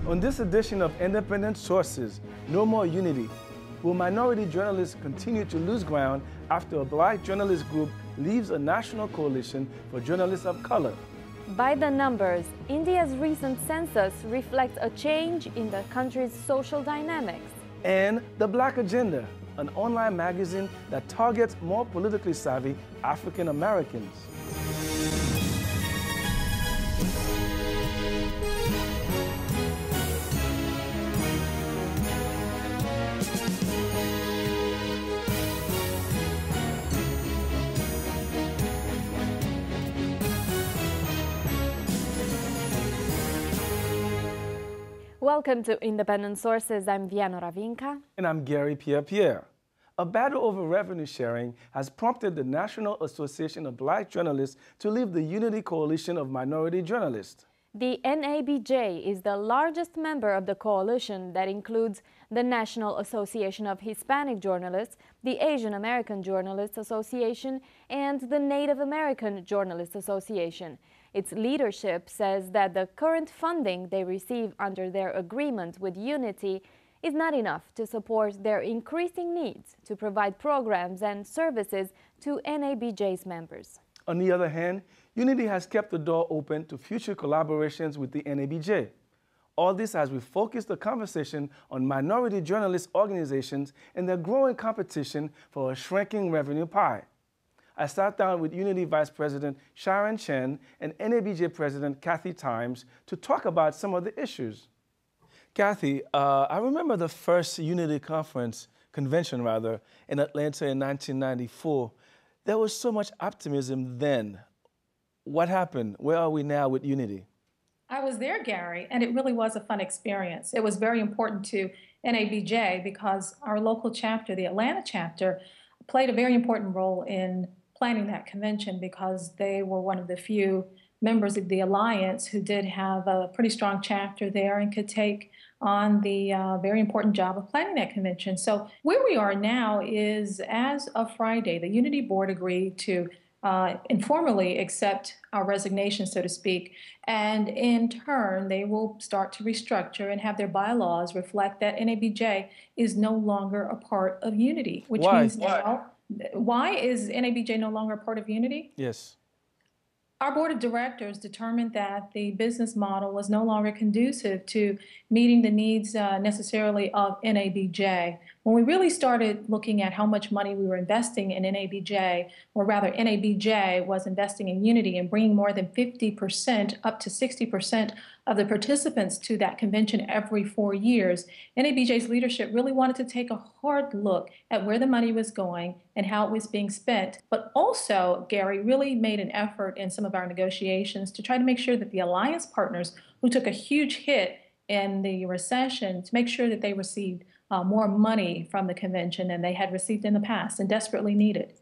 On this edition of Independent Sources, No More Unity, will minority journalists continue to lose ground after a Black journalist group leaves a national coalition for journalists of color? By the numbers, India's recent census reflects a change in the country's social dynamics. And The Black Agenda, an online magazine that targets more politically savvy African Americans. Welcome to Independent Sources. I'm Vianora Vinca. And I'm Garry Pierre-Pierre. A battle over revenue sharing has prompted the National Association of Black Journalists to leave the Unity Coalition of Minority Journalists. The NABJ is the largest member of the coalition that includes the National Association of Hispanic Journalists, the Asian American Journalists Association, and the Native American Journalists Association. Its leadership says that the current funding they receive under their agreement with Unity is not enough to support their increasing needs to provide programs and services to NABJ's members. On the other hand, Unity has kept the door open to future collaborations with the NABJ. All this as we focus the conversation on minority journalist organizations and their growing competition for a shrinking revenue pie. I sat down with Unity Vice President Sharon and NABJ President Kathy Times to talk about some of the issues. Kathy, I remember the first Unity convention in Atlanta in 1994. There was so much optimism then. What happened? Where are we now with Unity? I was there, Gary, and it really was a fun experience. It was very important to NABJ because our local chapter, the Atlanta chapter, played a very important role in planning that convention because they were one of the few members of the Alliance who did have a pretty strong chapter there and could take on the very important job of planning that convention. So where we are now is, as of Friday, the Unity Board agreed to informally accept our resignation, so to speak, and in turn they will start to restructure and have their bylaws reflect that NABJ is no longer a part of Unity, which means now. Why is NABJ no longer a part of Unity? Yes. Our board of directors determined that the business model was no longer conducive to meeting the needs necessarily of NABJ. When we really started looking at how much money we were investing in NABJ, or rather NABJ was investing in Unity and bringing more than 50% up to 60% of the participants to that convention every 4 years, NABJ's leadership really wanted to take a hard look at where the money was going and how it was being spent. But also, Gary really made an effort in some of our negotiations to try to make sure that the alliance partners who took a huge hit in the recession, to make sure that they received more money from the convention than they had received in the past and desperately needed.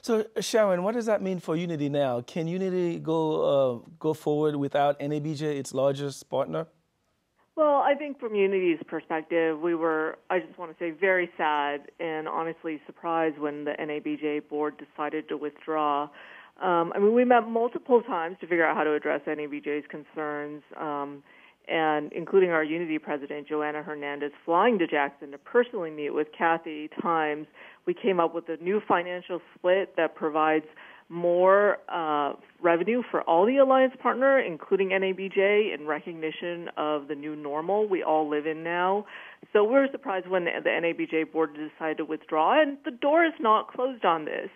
So, Sharon, what does that mean for Unity now? Can Unity go forward without NABJ, its largest partner? Well, I think from Unity's perspective, we were, I just want to say, very sad and honestly surprised when the NABJ board decided to withdraw. We met multiple times to figure out how to address NABJ's concerns, and including our Unity president, Joanna Hernandez, flying to Jackson to personally meet with Kathy Times. We came up with a new financial split that provides more revenue for all the alliance partner, including NABJ, in recognition of the new normal we all live in now. So we're surprised when the NABJ board decided to withdraw, and the door is not closed on this.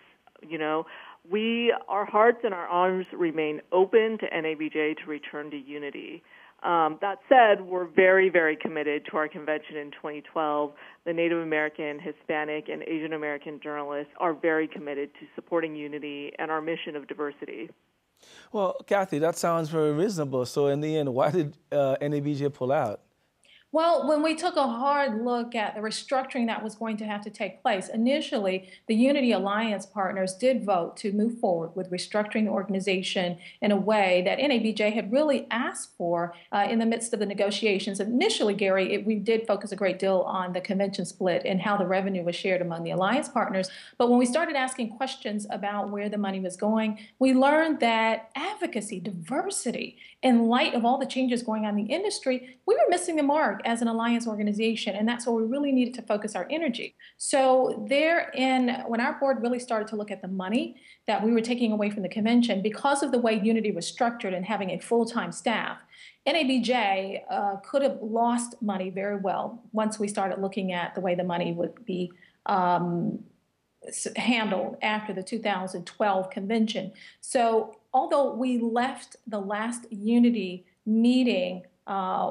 Our hearts and our arms remain open to NABJ to return to Unity. That said, we're very, very committed to our convention in 2012. The Native American, Hispanic, and Asian American journalists are very committed to supporting Unity and our mission of diversity. Well, Kathy, that sounds very reasonable. So in the end, why did NABJ pull out? Well, when we took a hard look at the restructuring that was going to have to take place, initially the Unity Alliance partners did vote to move forward with restructuring the organization in a way that NABJ had really asked for in the midst of the negotiations. Initially, Gary, we did focus a great deal on the convention split and how the revenue was shared among the alliance partners. But when we started asking questions about where the money was going, we learned that advocacy, diversity, in light of all the changes going on in the industry, we were missing the mark as an alliance organization, and that's where we really needed to focus our energy. So when our board really started to look at the money that we were taking away from the convention, because of the way Unity was structured and having a full-time staff, NABJ could have lost money very well once we started looking at the way the money would be handled after the 2012 convention. So although we left the last Unity meeting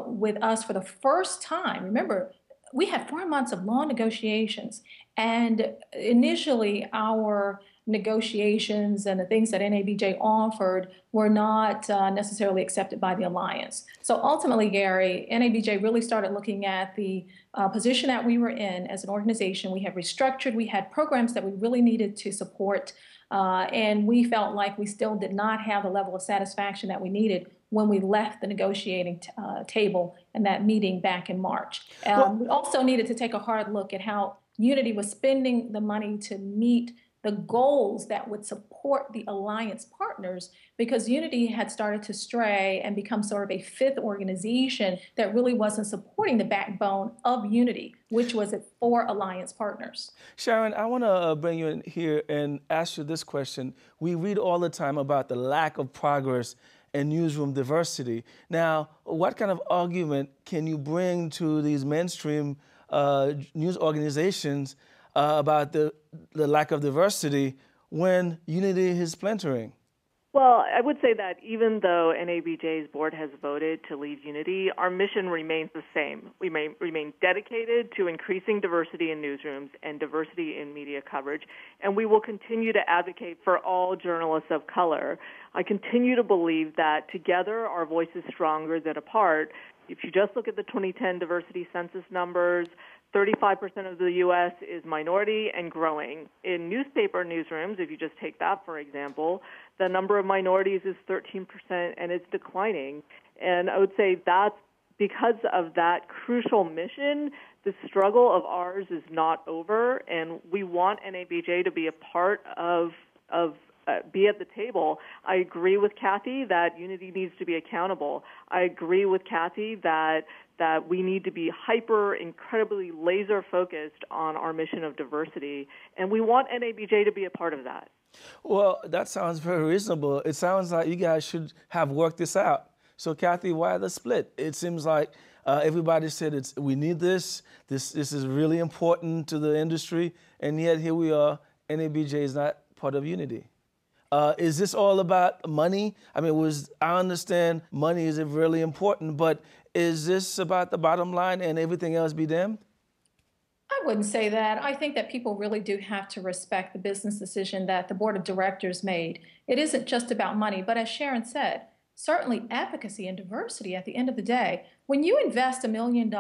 with us for the first time, remember, we had 4 months of long negotiations, and initially our negotiations and the things that NABJ offered were not necessarily accepted by the alliance. So ultimately, Garry, NABJ really started looking at the position that we were in as an organization. We had restructured, we had programs that we really needed to support, and we felt like we still did not have the level of satisfaction that we needed when we left the negotiating table in that meeting back in March. We also needed to take a hard look at how Unity was spending the money to meet the goals that would support the alliance partners, because Unity had started to stray and become sort of a fifth organization that really wasn't supporting the backbone of Unity, which was its 4 alliance partners. Sharon, I want to bring you in here and ask you this question. We read all the time about the lack of progress in newsroom diversity. Now, what kind of argument can you bring to these mainstream news organizations about the lack of diversity when Unity is splintering? Well, I would say that even though NABJ's board has voted to leave Unity, our mission remains the same. We remain dedicated to increasing diversity in newsrooms and diversity in media coverage, and we will continue to advocate for all journalists of color. I continue to believe that together our voice is stronger than apart. If you just look at the 2010 diversity census numbers, 35% of the U.S. is minority and growing. In newspaper newsrooms, if you just take that, for example, the number of minorities is 13% and it's declining. And I would say that's because of that crucial mission. The struggle of ours is not over, and we want NABJ to be a part of be at the table. I agree with Kathy that Unity needs to be accountable. I agree with Kathy that we need to be incredibly laser-focused on our mission of diversity, and we want NABJ to be a part of that. Well, that sounds very reasonable. It sounds like you guys should have worked this out. So, Kathy, why the split? It seems like everybody said we need this. This is really important to the industry, and yet here we are, NABJ is not part of Unity. Is this all about money? I mean, I understand money is really important, but is this about the bottom line and everything else be damned? I wouldn't say that. I think that people really do have to respect the business decision that the board of directors made. It isn't just about money, but as Sharon said, certainly advocacy and diversity at the end of the day. When you invest $1 million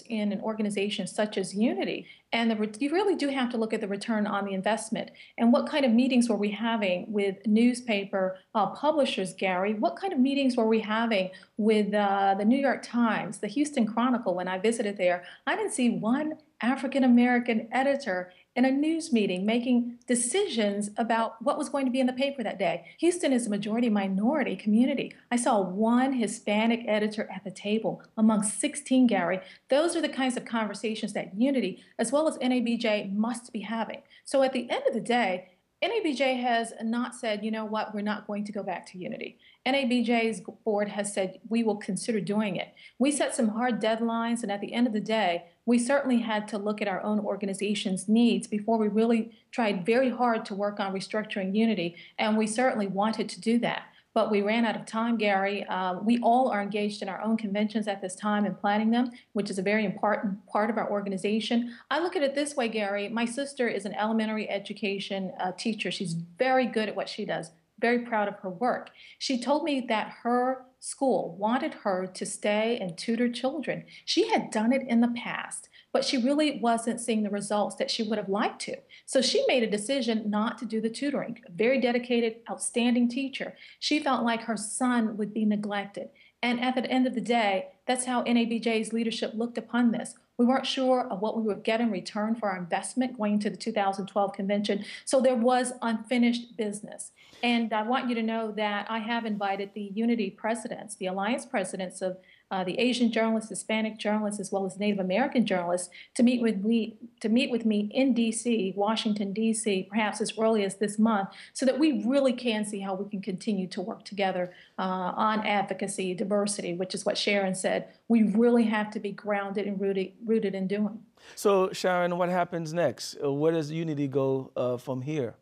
in an organization such as Unity, and you really do have to look at the return on the investment. And what kind of meetings were we having with newspaper publishers, Garry? What kind of meetings were we having with the New York Times, the Houston Chronicle? When I visited there, I didn't see one African-American editor in a news meeting making decisions about what was going to be in the paper that day. Houston is a majority minority community. I saw one Hispanic editor at the table among 16, Garry. Those are the kinds of conversations that Unity, as well as NABJ, must be having. So at the end of the day, NABJ has not said, you know what, we're not going to go back to Unity. NABJ's board has said we will consider doing it. We set some hard deadlines, and at the end of the day, we certainly had to look at our own organization's needs before we really tried very hard to work on restructuring Unity, and we certainly wanted to do that. But we ran out of time, Garry. We all are engaged in our own conventions at this time and planning them, which is a very important part of our organization. I look at it this way, Garry. My sister is an elementary education teacher. She's very good at what she does, very proud of her work. She told me that her school wanted her to stay and tutor children. She had done it in the past, but she really wasn't seeing the results that she would have liked to. So she made a decision not to do the tutoring. A very dedicated, outstanding teacher. She felt like her son would be neglected. And at the end of the day, that's how NABJ's leadership looked upon this. We weren't sure of what we would get in return for our investment going to the 2012 convention. So there was unfinished business. And I want you to know that I have invited the Unity presidents, the alliance presidents of the Asian journalists, Hispanic journalists, as well as Native American journalists, to meet with me in D.C., Washington, D.C., perhaps as early as this month, so that we really can see how we can continue to work together on advocacy, diversity, which is what Sharon said. We really have to be grounded and rooted in doing. So, Sharon, what happens next? Where does Unity go from here?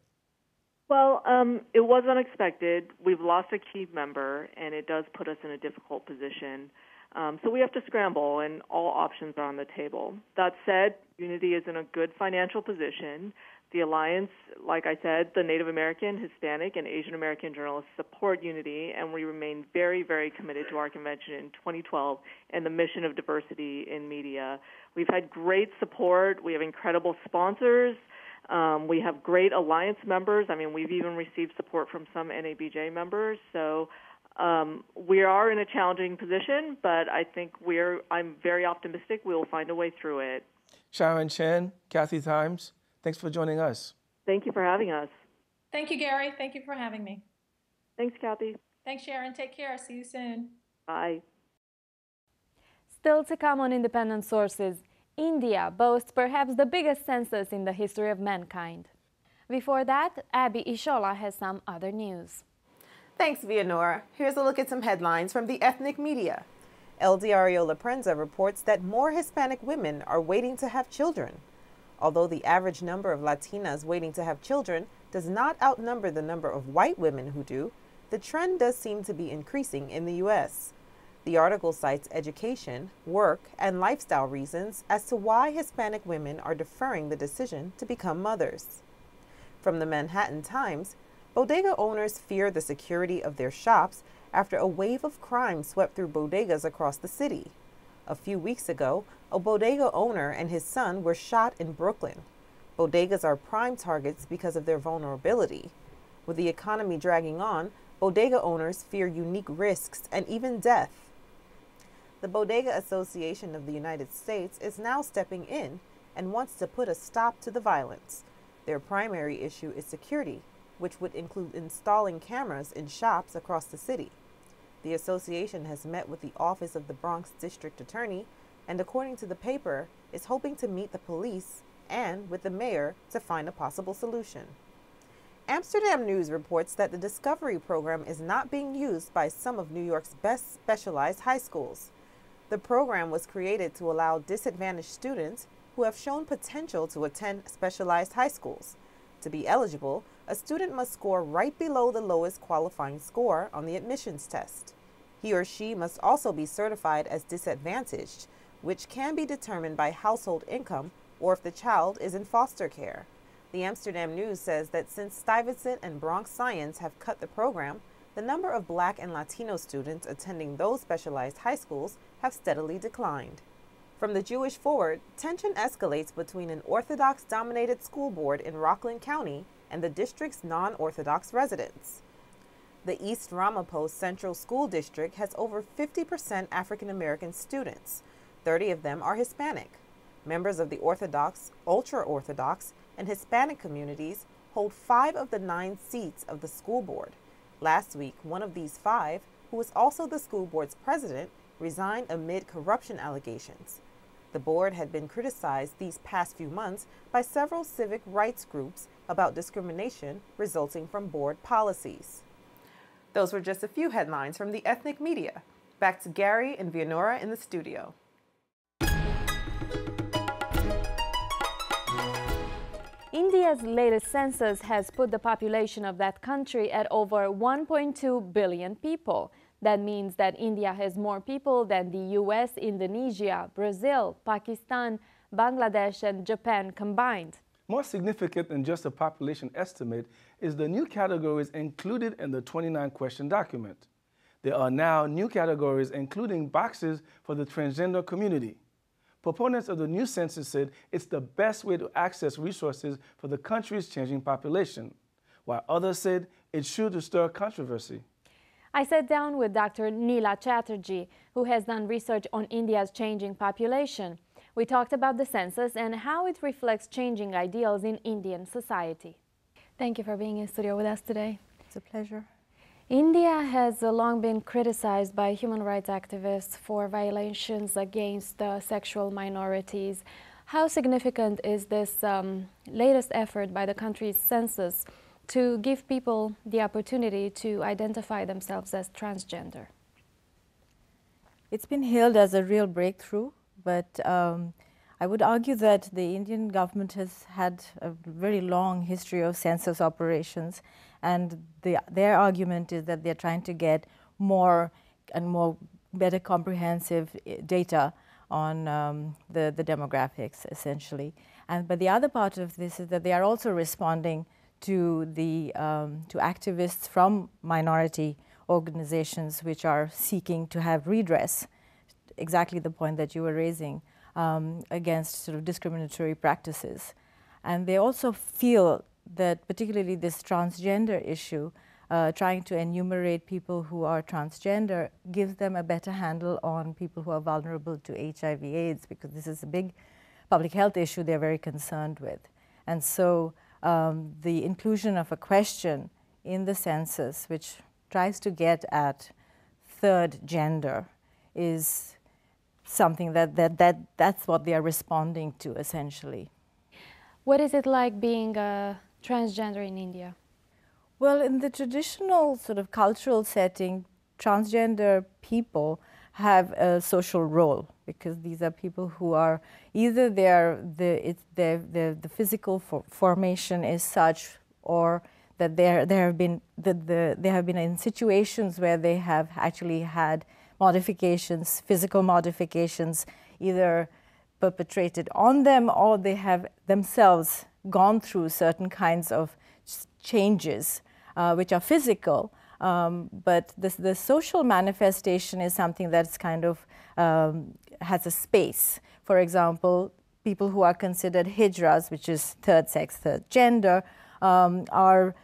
Well, it was unexpected. We've lost a key member, and it does put us in a difficult position. So we have to scramble, and all options are on the table. That said, Unity is in a good financial position. The Alliance, like I said, the Native American, Hispanic, and Asian American journalists support Unity, and we remain very, very committed to our convention in 2012 and the mission of diversity in media. We've had great support. We have incredible sponsors. We have great Alliance members. I mean, we've even received support from some NABJ members. So we are in a challenging position, but I think I'm very optimistic we will find a way through it. Sharon Chen, Kathy Times, thanks for joining us. Thank you for having us. Thank you, Gary. Thank you for having me. Thanks, Kathy. Thanks, Sharon. Take care. See you soon. Bye. Still to come on Independent Sources, India boasts perhaps the biggest census in the history of mankind. Before that, Abi Ishola has some other news. Thanks, Vianora. Here's a look at some headlines from the ethnic media. El Diario La Prensa reports that more Hispanic women are waiting to have children. Although the average number of Latinas waiting to have children does not outnumber the number of white women who do, the trend does seem to be increasing in the U.S. The article cites education, work, and lifestyle reasons as to why Hispanic women are deferring the decision to become mothers. From the Manhattan Times, bodega owners fear the security of their shops after a wave of crime swept through bodegas across the city. A few weeks ago, a bodega owner and his son were shot in Brooklyn. Bodegas are prime targets because of their vulnerability. With the economy dragging on, bodega owners fear unique risks and even death. The Bodega Association of the United States is now stepping in and wants to put a stop to the violence. Their primary issue is security, which would include installing cameras in shops across the city. The association has met with the Office of the Bronx District Attorney and, according to the paper, is hoping to meet the police and with the mayor to find a possible solution. Amsterdam News reports that the Discovery program is not being used by some of New York's best specialized high schools. The program was created to allow disadvantaged students who have shown potential to attend specialized high schools. To be eligible, a student must score right below the lowest qualifying score on the admissions test. He or she must also be certified as disadvantaged, which can be determined by household income or if the child is in foster care. The Amsterdam News says that since Stuyvesant and Bronx Science have cut the program, the number of Black and Latino students attending those specialized high schools have steadily declined. From the Jewish Forward, tension escalates between an Orthodox-dominated school board in Rockland County and the district's non-Orthodox residents. The East Ramapo Central School District has over 50% African-American students. 30 of them are Hispanic. Members of the Orthodox, ultra-Orthodox, and Hispanic communities hold 5 of the 9 seats of the school board. Last week, one of these 5, who was also the school board's president, resigned amid corruption allegations. The board had been criticized these past few months by several civic rights groups about discrimination resulting from board policies. Those were just a few headlines from the ethnic media. Back to Gary and Vianora in the studio. India's latest census has put the population of that country at over 1.2 billion people. That means that India has more people than the US, Indonesia, Brazil, Pakistan, Bangladesh, and Japan combined. More significant than just a population estimate is the new categories included in the 29-question document. There are now new categories including boxes for the transgender community. Proponents of the new census said it's the best way to access resources for the country's changing population, while others said it's sure to stir controversy. I sat down with Dr. Nila Chatterjee, who has done research on India's changing population. We talked about the census and how it reflects changing ideals in Indian society. Thank you for being in studio with us today. It's a pleasure. India has long been criticized by human rights activists for violations against sexual minorities. How significant is this latest effort by the country's census to give people the opportunity to identify themselves as transgender? It's been hailed as a real breakthrough, but I would argue that the Indian government has had a very long history of census operations, and their argument is that they're trying to get more and more better comprehensive data on the demographics, essentially. But the other part of this is that they are also responding to to activists from minority organizations which are seeking to have redress, exactly the point that you were raising, against sort of discriminatory practices. And they also feel that particularly this transgender issue, trying to enumerate people who are transgender, gives them a better handle on people who are vulnerable to HIV/AIDS, because this is a big public health issue they're very concerned with. And so the inclusion of a question in the census which tries to get at third gender is something that's what they are responding to, essentially. What is it like being a transgender in India? Well, in the traditional sort of cultural setting, transgender people have a social role, because these are people who are either the physical formation is such, or that they have been in situations where they have actually had modifications, physical modifications, either perpetrated on them, or they have themselves gone through certain kinds of changes which are physical. But the social manifestation is something that's kind of has a space. For example, people who are considered hijras, which is third sex, third gender, are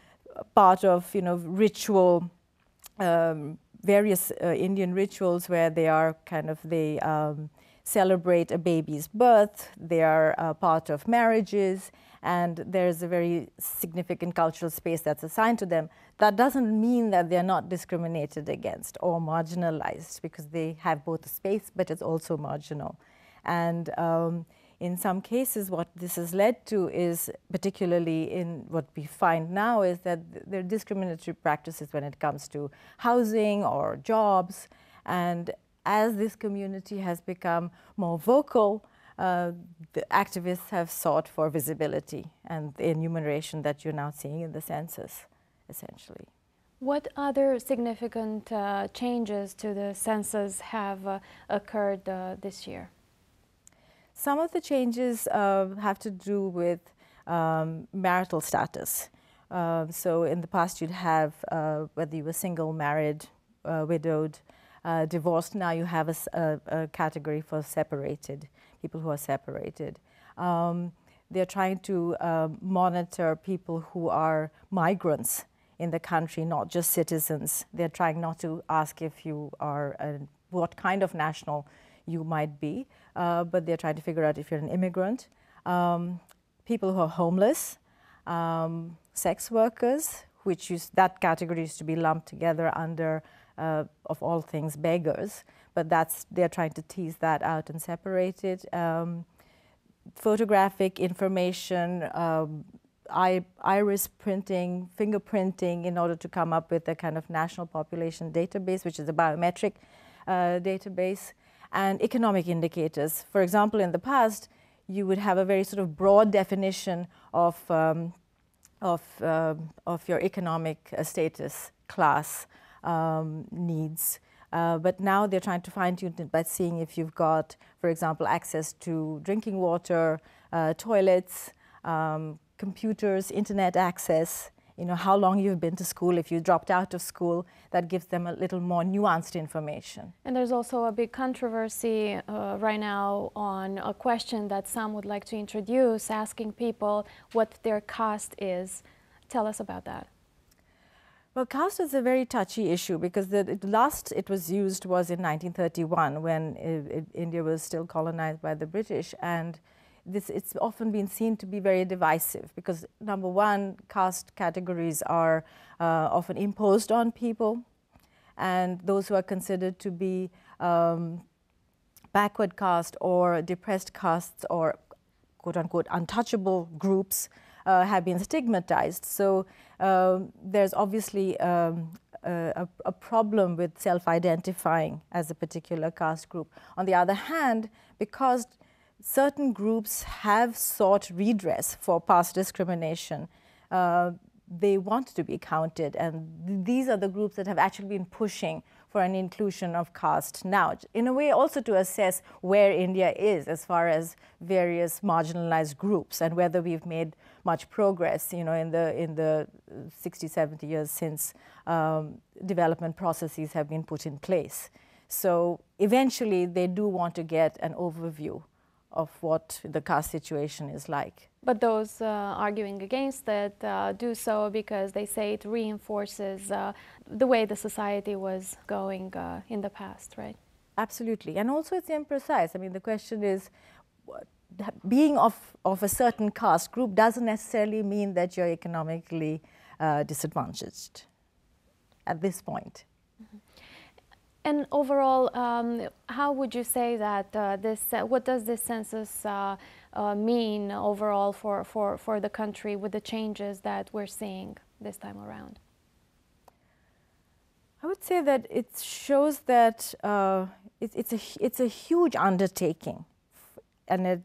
part of ritual, various Indian rituals where they are they celebrate a baby's birth. They are part of marriages, and there's a very significant cultural space that's assigned to them. That doesn't mean that they're not discriminated against or marginalized, because they have both a space, but it's also marginal. And in some cases, what this has led to is, particularly in what we find now, is that there are discriminatory practices when it comes to housing or jobs. And as this community has become more vocal, the activists have sought for visibility and the enumeration that you're now seeing in the census, essentially. What other significant changes to the census have occurred this year? Some of the changes have to do with marital status. So in the past you'd have, whether you were single, married, widowed, divorced. Now you have a category for separated, people who are separated. They're trying to monitor people who are migrants in the country, not just citizens. They're trying not to ask if you are, what kind of national you might be, but they're trying to figure out if you're an immigrant. People who are homeless, sex workers, that category used to be lumped together under, of all things, beggars, but they're trying to tease that out and separate it. Photographic information, iris printing, fingerprinting, in order to come up with a kind of national population database, which is a biometric database, and economic indicators. For example, in the past, you would have a very sort of broad definition of your economic status, class, needs. But now they're trying to fine-tune it by seeing if you've got, for example, access to drinking water, toilets, computers, internet access, how long you've been to school. If you dropped out of school, that gives them a little more nuanced information. And there's also a big controversy right now on a question that some would like to introduce, asking people what their caste is. Tell us about that. Well, caste is a very touchy issue because the last it was used was in 1931 when India was still colonized by the British, and it's often been seen to be very divisive because, number one, caste categories are often imposed on people, and those who are considered to be backward caste or depressed castes or quote-unquote untouchable groups have been stigmatized. So there's obviously a problem with self-identifying as a particular caste group. On the other hand, because certain groups have sought redress for past discrimination, they want to be counted, and these are the groups that have actually been pushing for an inclusion of caste now, in a way also to assess where India is as far as various marginalized groups and whether we've made much progress, you know, in the 60, 70 years since development processes have been put in place. So eventually they do want to get an overview of what the caste situation is like. But those arguing against it do so because they say it reinforces the way the society was going in the past, right? Absolutely. And also it's imprecise. I mean, the question is, being of a certain caste group doesn't necessarily mean that you're economically disadvantaged at this point. Mm-hmm. And overall, how would you say that what does this census mean overall for the country with the changes that we're seeing this time around? I would say that it shows that it's a huge undertaking, and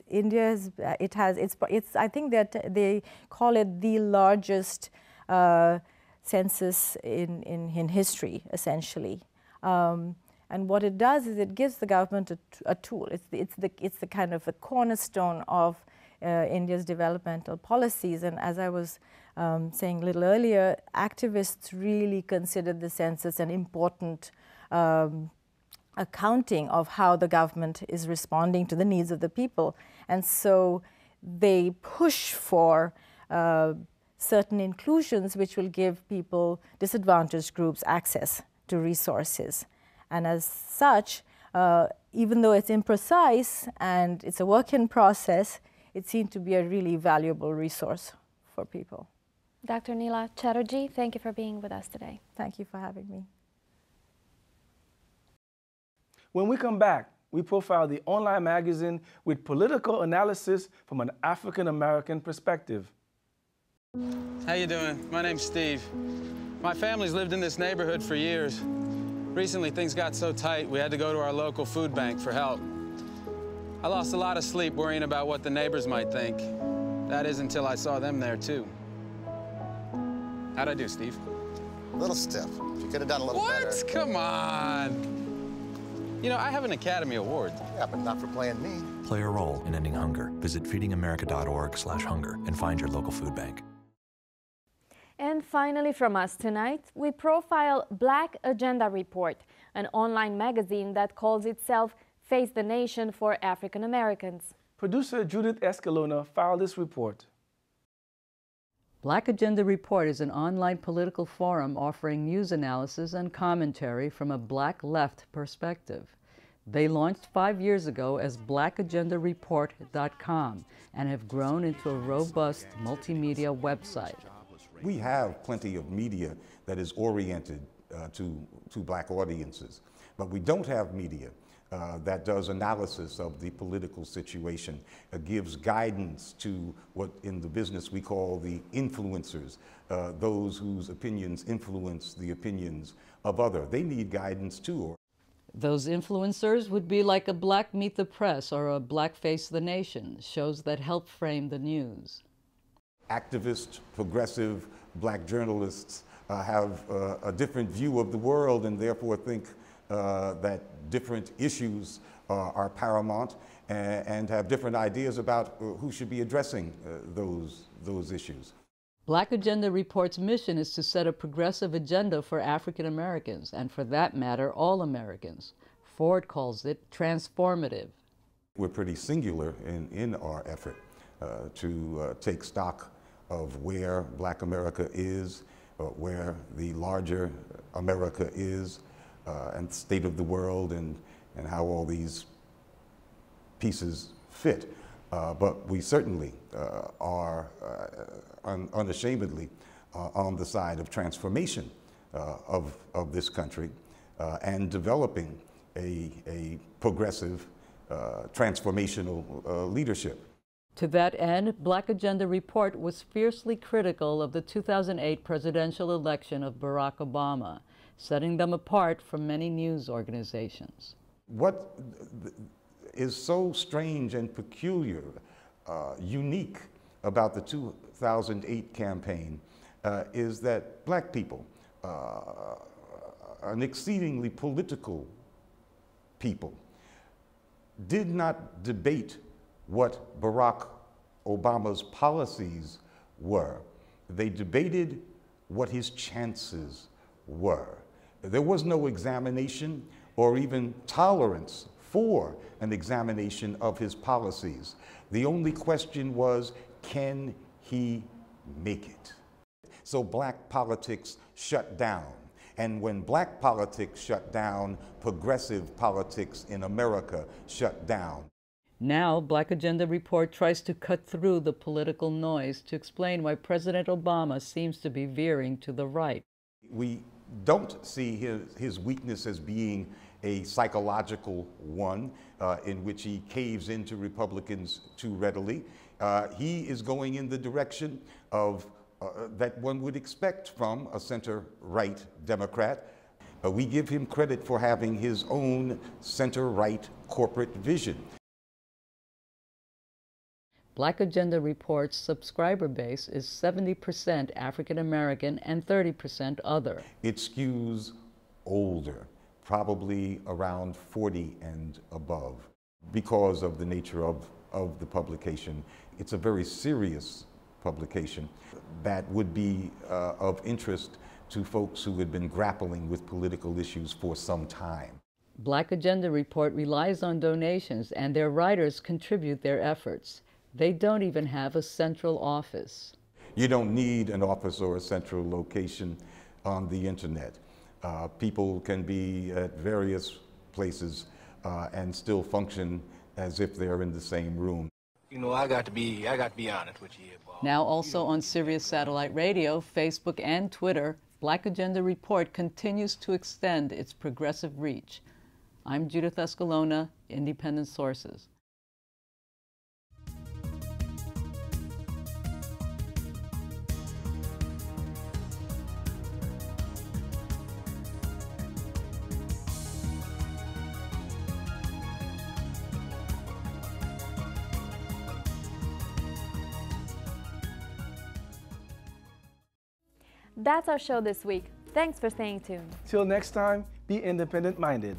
India's I think that they call it the largest census in history, essentially. And what it does is it gives the government a tool. It's the kind of a cornerstone of India's developmental policies. And as I was saying a little earlier, activists really considered the census an important accounting of how the government is responding to the needs of the people. And so they push for certain inclusions which will give people, disadvantaged groups, access to resources. And as such, even though it's imprecise and it's a work in process, it seemed to be a really valuable resource for people. Dr. Nila Chatterjee, thank you for being with us today. Thank you for having me. When we come back, we profile the online magazine with political analysis from an African-American perspective. How you doing? My name's Steve. My family's lived in this neighborhood for years. Recently, things got so tight, we had to go to our local food bank for help. I lost a lot of sleep worrying about what the neighbors might think. That is until I saw them there, too. How'd I do, Steve? A little stiff. You could have done a little better. What? Come on. You know, I have an Academy Award. Yeah, but not for playing me. Play a role in ending hunger. Visit feedingamerica.org/hunger and find your local food bank. And finally from us tonight, we profile Black Agenda Report, an online magazine that calls itself Face the Nation for African Americans. Producer Judith Escalona filed this report. Black Agenda Report is an online political forum offering news analysis and commentary from a Black left perspective. They launched 5 years ago as blackagendareport.com and have grown into a robust multimedia website. We have plenty of media that is oriented to Black audiences, but we don't have media that does analysis of the political situation, gives guidance to what in the business we call the influencers, those whose opinions influence the opinions of others. They need guidance too. Those influencers would be like a Black Meet the Press or a Black Face the Nation, shows that help frame the news. Activist, progressive Black journalists have a different view of the world and therefore think that different issues are paramount and have different ideas about who should be addressing those issues. Black Agenda Report's mission is to set a progressive agenda for African Americans, and for that matter, all Americans. Ford calls it transformative. We're pretty singular in our effort to take stock of where Black America is, where the larger America is and the state of the world and how all these pieces fit. But we certainly are unashamedly on the side of transformation of this country and developing a progressive, transformational leadership. To that end, Black Agenda Report was fiercely critical of the 2008 presidential election of Barack Obama, setting them apart from many news organizations. What is so strange and peculiar, unique about the 2008 campaign is that black people, an exceedingly political people, did not debate what Barack Obama's policies were. They debated what his chances were. There was no examination or even tolerance for an examination of his policies. The only question was, can he make it? So black politics shut down. And when black politics shut down, progressive politics in America shut down. Now, Black Agenda Report tries to cut through the political noise to explain why President Obama seems to be veering to the right. We don't see his weakness as being a psychological one in which he caves into Republicans too readily. He is going in the direction of that one would expect from a center-right Democrat. We give him credit for having his own center-right corporate vision. Black Agenda Report's subscriber base is 70% African American and 30% other. It skews older, probably around 40 and above, because of the nature of the publication. It's a very serious publication that would be of interest to folks who had been grappling with political issues for some time. Black Agenda Report relies on donations, and their writers contribute their efforts. They don't even have a central office. You don't need an office or a central location on the internet. People can be at various places and still function as if they're in the same room. You know, I got to be honest with you here, Paul. Now also on Sirius Satellite Radio, Facebook, and Twitter, Black Agenda Report continues to extend its progressive reach. I'm Judith Escalona, Independent Sources. That's our show this week. Thanks for staying tuned. Till next time, be independent-minded.